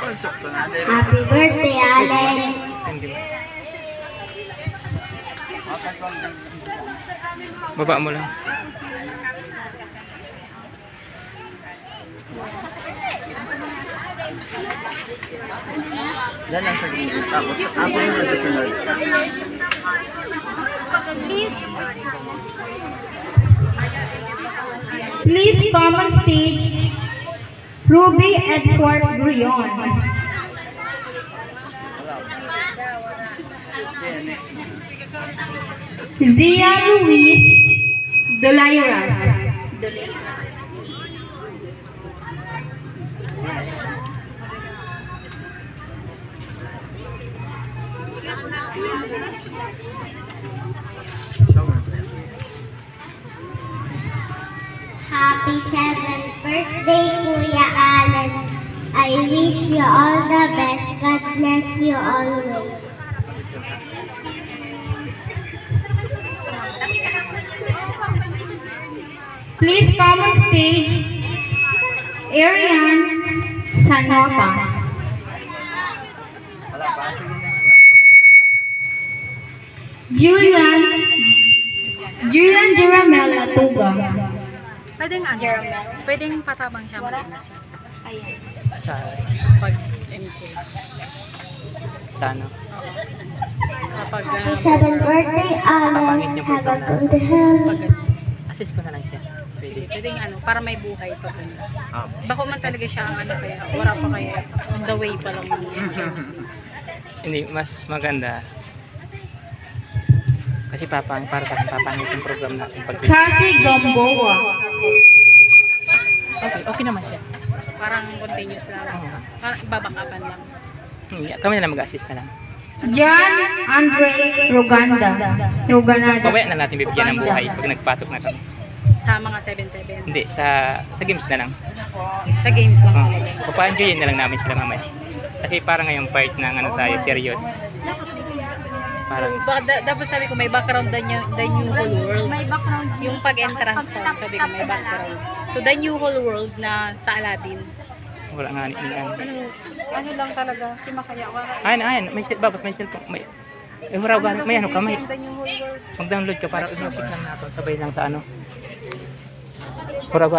Happy birthday, Allen. Baba mo lang. Yan lang sa gilid. Tapos ako yung nasusunod. Please come on stage, Ruby Edward Brion. Zia Luis Dolairas. Happy 7th birthday, Kuya Allen. I wish you all the best. God bless you always. Please come on stage, Arian Sanota. Julian Jaramel Tuga. Pwedeng ano? Pwedeng patabang siya mag-MC. Ayan. Sa Pag-MC. sa ano? Sa pag... Happy 7th birthday, Allen. Have a good health. Assist ko na lang siya. Sige, pwedeng ano, para may buhay pa ano. Bako man talaga siya ang ano kaya, wala pa kaya, on the way pa lang. Hindi, mas maganda. Kasi para sa akin, papangit yung program natin. Cassie Gamboa. Okay naman siya. Parang continuous lang. Parang ibabakapan lang. Kami na lang mag-assist na lang. John Andre Roganada. Pabaya na natin bibigyan ng buhay pag nagpasok na kami. Sa mga 7-7. Hindi, sa games na lang. Sa games lang talaga. Papa-enjoyin na lang namin sila mamaya. Kasi parang ngayong part ng ano tayo, serious. Parang Dapat sabi ko may background the new whole world. May background. Yung pag-entrance ko, sabi ko may background. So the new whole world na sa Aladdin. wala nga ni Ano lang talaga, si Makaya. Ayan, may babat may cellphone. May huraw gamit, may ano ka, may The new whole world. mag-download ka para i-music lang natin. Sabay lang sa ano. Huraw